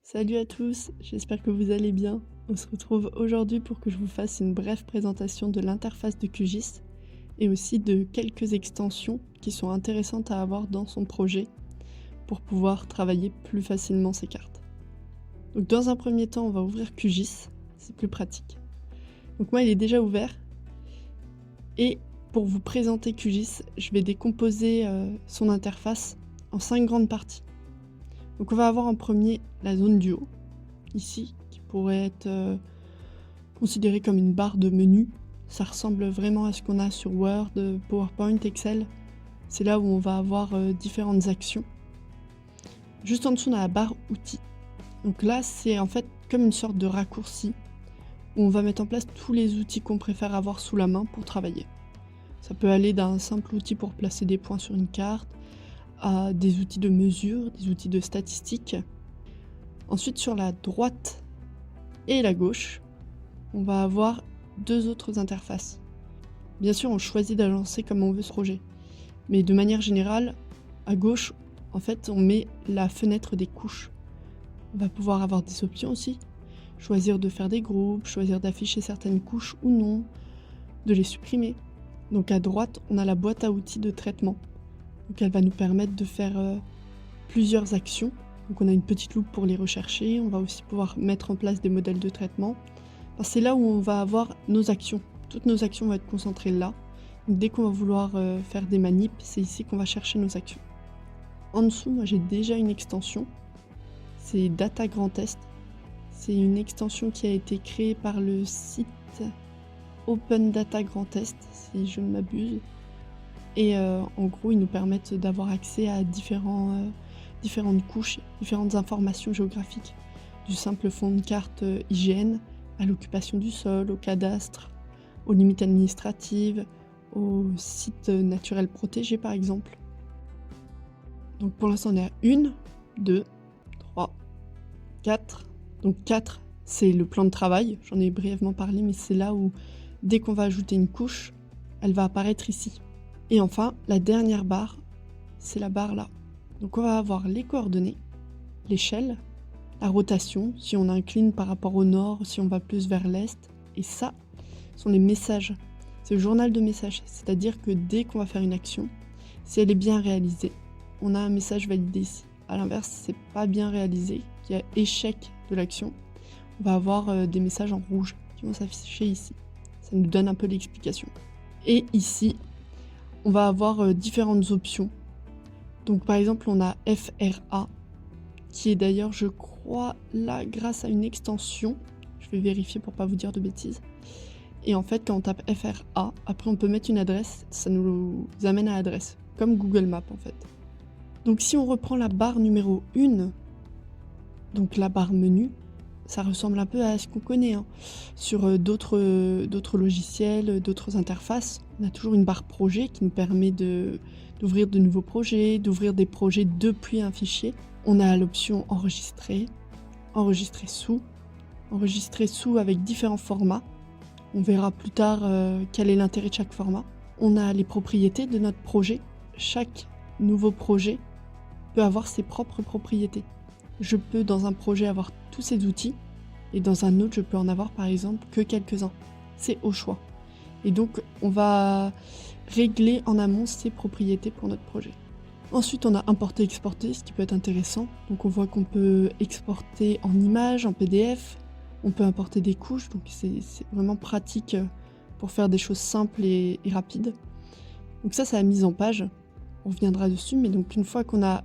Salut à tous, j'espère que vous allez bien. On se retrouve aujourd'hui pour que je vous fasse une brève présentation de l'interface de QGIS et aussi de quelques extensions qui sont intéressantes à avoir dans son projet pour pouvoir travailler plus facilement ses cartes. Donc dans un premier temps, on va ouvrir QGIS, c'est plus pratique. Donc moi, il est déjà ouvert et pour vous présenter QGIS, je vais décomposer son interface en 5 grandes parties. Donc on va avoir en premier la zone du haut, ici, qui pourrait être considérée comme une barre de menu. Ça ressemble vraiment à ce qu'on a sur Word, PowerPoint, Excel. C'est là où on va avoir différentes actions. Juste en dessous, on a la barre outils. Donc là, c'est en fait comme une sorte de raccourci où on va mettre en place tous les outils qu'on préfère avoir sous la main pour travailler. Ça peut aller d'un simple outil pour placer des points sur une carte, à des outils de mesure, des outils de statistiques. Ensuite, sur la droite et la gauche, on va avoir deux autres interfaces. Bien sûr, on choisit d'agencer comme on veut ce projet. Mais de manière générale, à gauche, en fait, on met la fenêtre des couches. On va pouvoir avoir des options aussi. Choisir de faire des groupes, choisir d'afficher certaines couches ou non, de les supprimer. Donc à droite, on a la boîte à outils de traitement. Donc elle va nous permettre de faire plusieurs actions. Donc on a une petite loupe pour les rechercher. On va aussi pouvoir mettre en place des modèles de traitement. Enfin, c'est là où on va avoir nos actions. Toutes nos actions vont être concentrées là. Donc dès qu'on va vouloir faire des manips, c'est ici qu'on va chercher nos actions. En dessous, moi j'ai déjà une extension. C'est Data Grand Test. C'est une extension qui a été créée par le site Open Data Grand Test, si je ne m'abuse. Et en gros, ils nous permettent d'avoir accès à différentes couches, différentes informations géographiques. Du simple fond de carte IGN à l'occupation du sol, au cadastre, aux limites administratives, aux sites naturels protégés par exemple. Donc pour l'instant, on est à 1, 2, 3, 4. Donc 4, c'est le plan de travail. J'en ai brièvement parlé, mais c'est là où, dès qu'on va ajouter une couche, elle va apparaître ici. Et enfin, la dernière barre, c'est la barre là. Donc on va avoir les coordonnées, l'échelle, la rotation, si on incline par rapport au nord, si on va plus vers l'est. Et ça, sont les messages. C'est le journal de messages. C'est-à-dire que dès qu'on va faire une action, si elle est bien réalisée, on a un message validé ici. A l'inverse, si c'est pas bien réalisé, qu'il y a échec de l'action, on va avoir des messages en rouge qui vont s'afficher ici. Ça nous donne un peu l'explication. Et ici, on va avoir différentes options. Donc par exemple, on a FRA, qui est d'ailleurs, je crois, là grâce à une extension. Je vais vérifier pour pas vous dire de bêtises. Et en fait, quand on tape FRA, après on peut mettre une adresse, ça nous amène à l'adresse, comme Google Maps en fait. Donc si on reprend la barre numéro 1, donc la barre menu, ça ressemble un peu à ce qu'on connaît sur d'autres logiciels, d'autres interfaces. On a toujours une barre projet qui nous permet d'ouvrir de nouveaux projets, d'ouvrir des projets depuis un fichier. On a l'option enregistrer, enregistrer sous avec différents formats. On verra plus tard quel est l'intérêt de chaque format. On a les propriétés de notre projet. Chaque nouveau projet peut avoir ses propres propriétés. Je peux dans un projet avoir tous ces outils et dans un autre je peux en avoir par exemple que quelques-uns. C'est au choix. Et donc on va régler en amont ces propriétés pour notre projet. Ensuite on a importer-exporter, ce qui peut être intéressant. Donc on voit qu'on peut exporter en images, en PDF, on peut importer des couches, donc c'est vraiment pratique pour faire des choses simples et rapides. Donc ça c'est la mise en page, on reviendra dessus, mais donc une fois qu'on a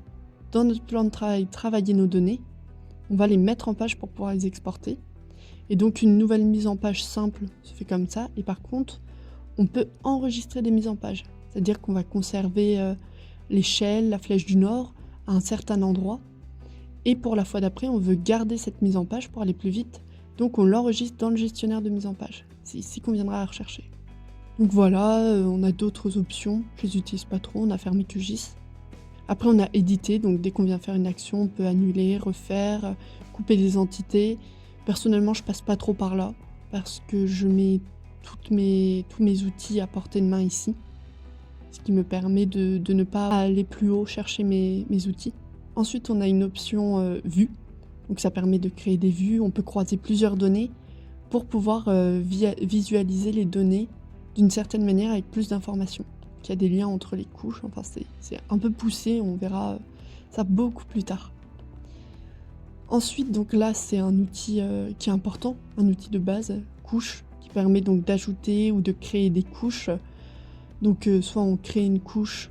dans notre plan de travail travaillé nos données, on va les mettre en page pour pouvoir les exporter. Et donc une nouvelle mise en page simple se fait comme ça, et par contre on peut enregistrer des mises en page, c'est-à-dire qu'on va conserver l'échelle, la flèche du nord à un certain endroit, et pour la fois d'après on veut garder cette mise en page pour aller plus vite, donc on l'enregistre dans le gestionnaire de mise en page. C'est ici qu'on viendra la rechercher. Donc voilà, on a d'autres options, je les utilise pas trop, on a fermé QGIS. Après on a édité, donc dès qu'on vient faire une action, on peut annuler, refaire, couper des entités. Personnellement je passe pas trop par là, parce que je mets tous mes outils à portée de main ici, ce qui me permet de ne pas aller plus haut chercher mes outils. Ensuite on a une option vue, Donc ça permet de créer des vues, on peut croiser plusieurs données pour pouvoir visualiser les données d'une certaine manière avec plus d'informations. Il y a des liens entre les couches, enfin c'est un peu poussé, on verra ça beaucoup plus tard. Ensuite, donc là, c'est un outil qui est important, un outil de base, couche, qui permet donc d'ajouter ou de créer des couches. Donc soit on crée une couche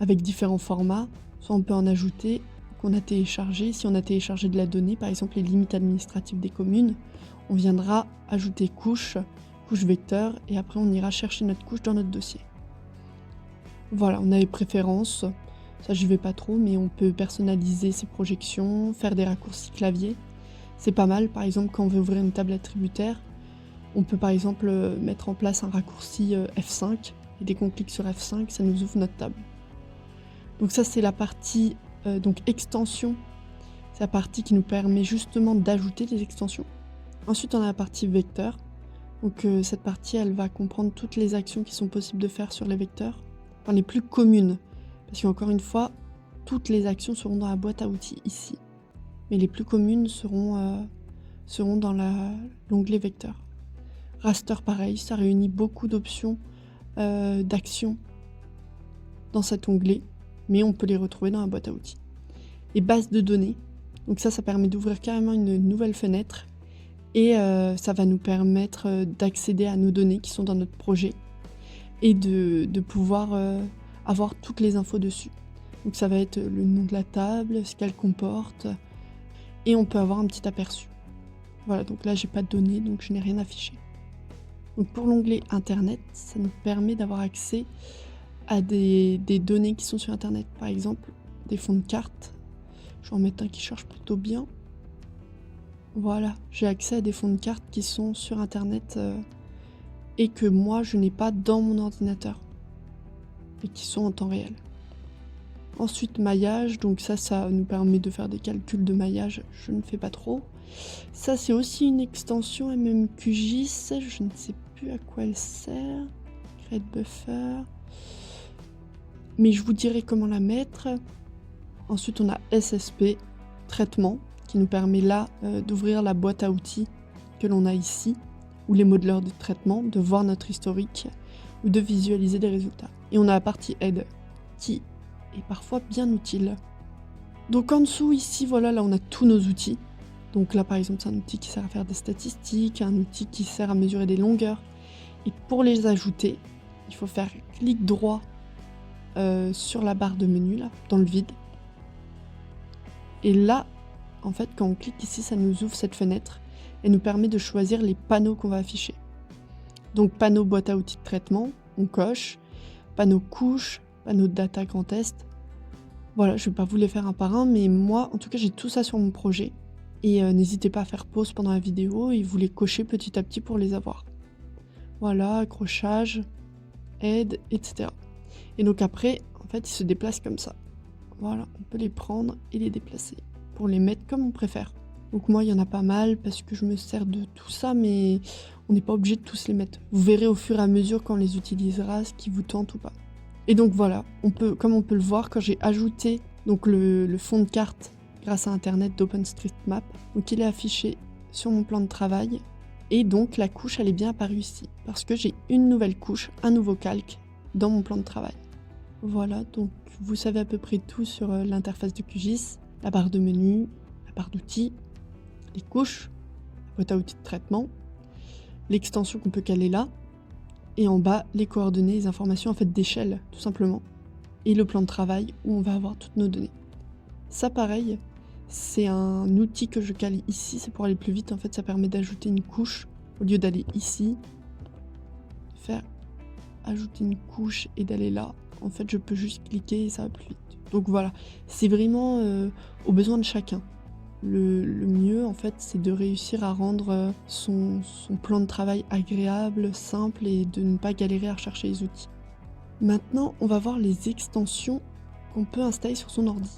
avec différents formats, soit on peut en ajouter qu'on a téléchargé. Si on a téléchargé de la donnée, par exemple les limites administratives des communes, on viendra ajouter couche vecteur, et après on ira chercher notre couche dans notre dossier. Voilà, on a les préférences. Ça, j'y vais pas trop, mais on peut personnaliser ses projections, faire des raccourcis clavier. C'est pas mal, par exemple, quand on veut ouvrir une table attributaire, on peut par exemple mettre en place un raccourci F5, et dès qu'on clique sur F5, ça nous ouvre notre table. Donc ça, c'est la partie donc extension. C'est la partie qui nous permet justement d'ajouter des extensions. Ensuite, on a la partie vecteur. Donc cette partie, elle va comprendre toutes les actions qui sont possibles de faire sur les vecteurs, enfin les plus communes. Parce qu'encore une fois, toutes les actions seront dans la boîte à outils ici. Mais les plus communes seront dans l'onglet vecteur. Raster, pareil, ça réunit beaucoup d'options d'actions dans cet onglet, mais on peut les retrouver dans la boîte à outils. Et base de données, donc ça permet d'ouvrir carrément une nouvelle fenêtre, et ça va nous permettre d'accéder à nos données qui sont dans notre projet, et de pouvoir avoir toutes les infos dessus. Donc ça va être le nom de la table, ce qu'elle comporte, et on peut avoir un petit aperçu. Voilà, donc là j'ai pas de données, donc je n'ai rien affiché. Donc pour l'onglet Internet, ça nous permet d'avoir accès à des données qui sont sur Internet. Par exemple, des fonds de cartes. Je vais en mettre un qui charge plutôt bien. Voilà, j'ai accès à des fonds de cartes qui sont sur Internet et que moi je n'ai pas dans mon ordinateur. Et qui sont en temps réel. Ensuite, maillage, donc ça nous permet de faire des calculs de maillage, je ne fais pas trop. Ça, c'est aussi une extension MMQGIS, je ne sais plus à quoi elle sert. Create buffer. Mais je vous dirai comment la mettre. Ensuite, on a SSP, traitement, qui nous permet là d'ouvrir la boîte à outils que l'on a ici, ou les modeleurs de traitement, de voir notre historique, ou de visualiser des résultats. Et on a la partie aide, qui est parfois bien utile. Donc en dessous, ici, voilà, là on a tous nos outils. Donc là, par exemple, c'est un outil qui sert à faire des statistiques, un outil qui sert à mesurer des longueurs. Et pour les ajouter, il faut faire clic droit sur la barre de menu, là, dans le vide. Et là, en fait, quand on clique ici, ça nous ouvre cette fenêtre et nous permet de choisir les panneaux qu'on va afficher. Donc panneau boîte à outils de traitement, on coche, panneau couche, panneau data grand test. Voilà, je ne vais pas vous les faire un par un, mais moi, en tout cas, j'ai tout ça sur mon projet. Et n'hésitez pas à faire pause pendant la vidéo et vous les cochez petit à petit pour les avoir. Voilà, accrochage, aide, etc. Et donc après, en fait, ils se déplacent comme ça. Voilà, on peut les prendre et les déplacer pour les mettre comme on préfère. Donc moi, il y en a pas mal parce que je me sers de tout ça, mais on n'est pas obligé de tous les mettre. Vous verrez au fur et à mesure quand on les utilisera ce qui vous tente ou pas. Et donc voilà, comme on peut le voir, quand j'ai ajouté donc le fond de carte grâce à Internet d'OpenStreetMap, donc il est affiché sur mon plan de travail, et donc la couche, elle est bien apparue ici, parce que j'ai une nouvelle couche, un nouveau calque dans mon plan de travail. Voilà, donc vous savez à peu près tout sur l'interface de QGIS, la barre de menu, la barre d'outils, les couches, la boîte à outils de traitement, l'extension qu'on peut caler là, et en bas, les coordonnées, les informations en fait d'échelle, tout simplement, et le plan de travail où on va avoir toutes nos données. Ça, pareil, c'est un outil que je cale ici, c'est pour aller plus vite, en fait, ça permet d'ajouter une couche, au lieu d'aller ici, faire ajouter une couche et d'aller là, en fait, je peux juste cliquer et ça va plus vite. Donc voilà, c'est vraiment aux besoins de chacun. Le mieux, en fait, c'est de réussir à rendre son plan de travail agréable, simple et de ne pas galérer à rechercher les outils. Maintenant, on va voir les extensions qu'on peut installer sur son ordi.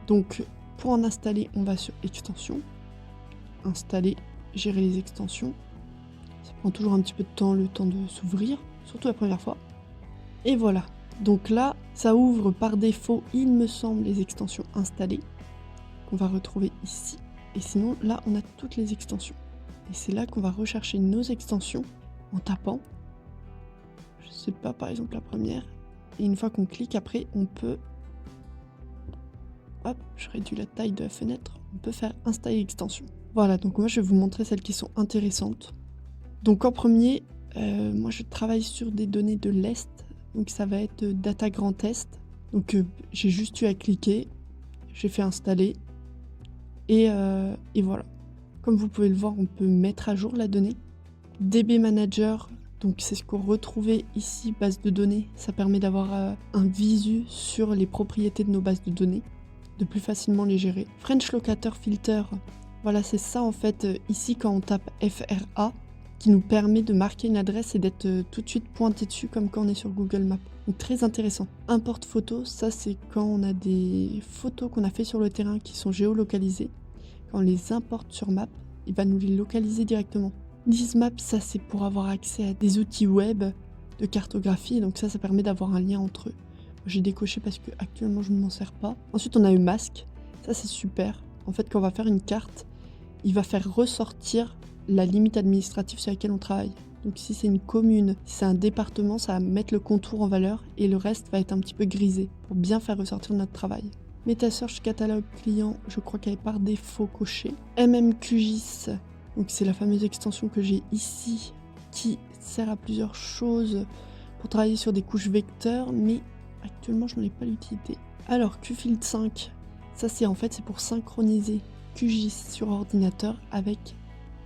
Donc, pour en installer, on va sur Extensions, Installer, gérer les extensions. Ça prend toujours un petit peu de temps, le temps de s'ouvrir, surtout la première fois. Et voilà, donc là, ça ouvre par défaut, il me semble, les extensions installées, qu'on va retrouver ici. Et sinon, là, on a toutes les extensions. Et c'est là qu'on va rechercher nos extensions en tapant, je sais pas, par exemple la première. Et une fois qu'on clique, après, on peut... Hop, je réduis la taille de la fenêtre. On peut faire installer extension. Voilà, donc moi, je vais vous montrer celles qui sont intéressantes. Donc en premier, moi, je travaille sur des données de l'Est. Donc ça va être Data Grand Est. Donc j'ai juste eu à cliquer. J'ai fait installer. Et voilà. Comme vous pouvez le voir, on peut mettre à jour la donnée. DB Manager, donc c'est ce qu'on retrouvait ici, base de données. Ça permet d'avoir un visu sur les propriétés de nos bases de données, de plus facilement les gérer. French Locator Filter, voilà, c'est ça en fait, ici quand on tape FRA, qui nous permet de marquer une adresse et d'être tout de suite pointé dessus comme quand on est sur Google Maps. Donc très intéressant. Import photo, ça c'est quand on a des photos qu'on a fait sur le terrain qui sont géolocalisées. Quand on les importe sur Map, il va nous les localiser directement. Lizmap, ça c'est pour avoir accès à des outils web de cartographie, donc ça permet d'avoir un lien entre eux. J'ai décoché parce que actuellement je ne m'en sers pas. Ensuite on a eu Mask, ça c'est super. En fait quand on va faire une carte, il va faire ressortir la limite administrative sur laquelle on travaille. Donc si c'est une commune, si c'est un département, ça va mettre le contour en valeur et le reste va être un petit peu grisé pour bien faire ressortir notre travail. MetaSearch Catalogue Client, je crois qu'elle est par défaut cochée. MMQGIS, donc c'est la fameuse extension que j'ai ici qui sert à plusieurs choses pour travailler sur des couches vecteurs, mais actuellement je n'en ai pas l'utilité. Alors QField 5, ça c'est pour synchroniser QGIS sur ordinateur avec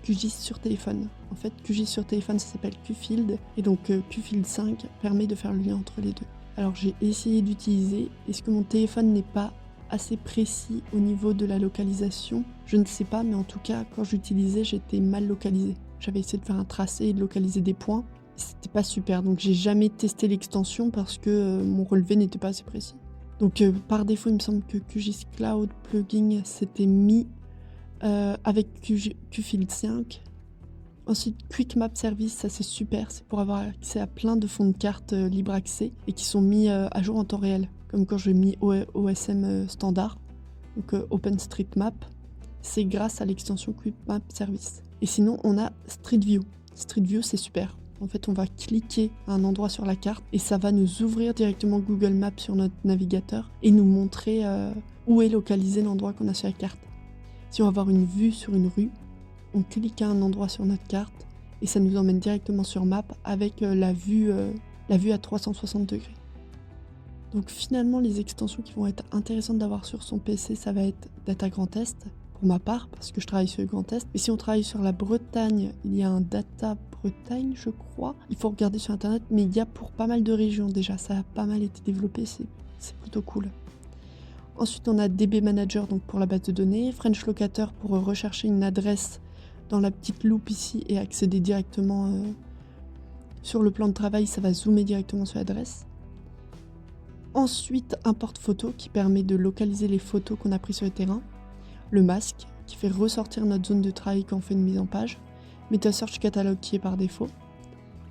QGIS sur téléphone. En fait QGIS sur téléphone ça s'appelle QField et donc QField 5 permet de faire le lien entre les deux. Alors j'ai essayé d'utiliser, est-ce que mon téléphone n'est pas assez précis au niveau de la localisation, je ne sais pas, mais en tout cas quand j'utilisais j'étais mal localisé. J'avais essayé de faire un tracé et de localiser des points, c'était pas super, donc j'ai jamais testé l'extension parce que mon relevé n'était pas assez précis. Donc par défaut il me semble que QGIS Cloud Plugin s'était mis avec QField 5. Ensuite, Quick Map Service, ça c'est super, c'est pour avoir accès à plein de fonds de cartes libre accès et qui sont mis à jour en temps réel, comme quand j'ai mis OSM standard, donc OpenStreetMap, c'est grâce à l'extension Quick Map Service. Et sinon, on a Street View. Street View, c'est super. En fait, on va cliquer à un endroit sur la carte et ça va nous ouvrir directement Google Maps sur notre navigateur et nous montrer où est localisé l'endroit qu'on a sur la carte. Si on va avoir une vue sur une rue, on clique à un endroit sur notre carte et ça nous emmène directement sur Map avec la vue à 360 degrés. Donc finalement, les extensions qui vont être intéressantes d'avoir sur son PC, ça va être Data Grand Est, pour ma part, parce que je travaille sur le Grand Est. Et si on travaille sur la Bretagne, il y a un Data Bretagne, je crois. Il faut regarder sur Internet, mais il y a pour pas mal de régions déjà. Ça a pas mal été développé, c'est plutôt cool. Ensuite, on a DB Manager donc pour la base de données, French Locator pour rechercher une adresse dans la petite loupe ici et accéder directement sur le plan de travail, ça va zoomer directement sur l'adresse. Ensuite, Import Photo qui permet de localiser les photos qu'on a prises sur le terrain. Le Mask qui fait ressortir notre zone de travail quand on fait une mise en page. MetaSearch Catalogue qui est par défaut.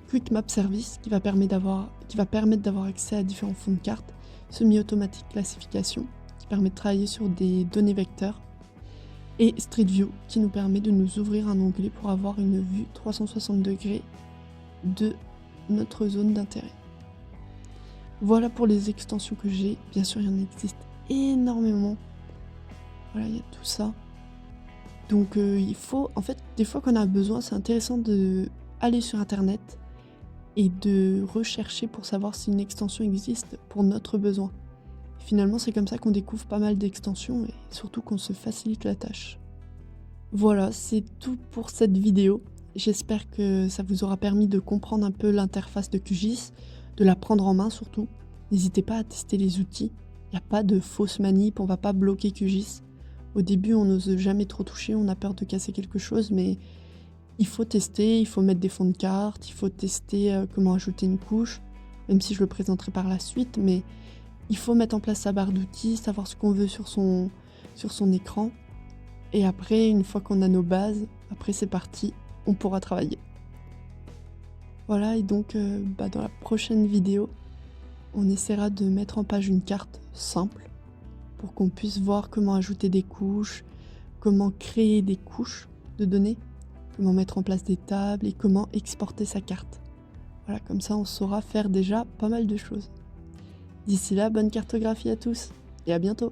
Quick Map Service qui va permettre d'avoir accès à différents fonds de cartes. Semi-automatique classification qui permet de travailler sur des données vecteurs. Et Street View qui nous permet de nous ouvrir un onglet pour avoir une vue 360 degrés de notre zone d'intérêt. Voilà pour les extensions que j'ai. Bien sûr, il y en existe énormément. Voilà, il y a tout ça. Donc il faut, en fait, des fois qu'on a besoin, c'est intéressant d'aller sur Internet et de rechercher pour savoir si une extension existe pour notre besoin. Finalement, c'est comme ça qu'on découvre pas mal d'extensions et surtout qu'on se facilite la tâche. Voilà, c'est tout pour cette vidéo. J'espère que ça vous aura permis de comprendre un peu l'interface de QGIS, de la prendre en main surtout. N'hésitez pas à tester les outils. Il n'y a pas de fausse manip, on ne va pas bloquer QGIS. Au début, on n'ose jamais trop toucher, on a peur de casser quelque chose, mais il faut tester, il faut mettre des fonds de carte, il faut tester comment ajouter une couche, même si je le présenterai par la suite, mais il faut mettre en place sa barre d'outils, savoir ce qu'on veut sur son écran. Et après, une fois qu'on a nos bases, après c'est parti, on pourra travailler. Voilà, et donc dans la prochaine vidéo, on essaiera de mettre en page une carte simple pour qu'on puisse voir comment ajouter des couches, comment créer des couches de données, comment mettre en place des tables et comment exporter sa carte. Voilà, comme ça on saura faire déjà pas mal de choses. D'ici là, bonne cartographie à tous et à bientôt!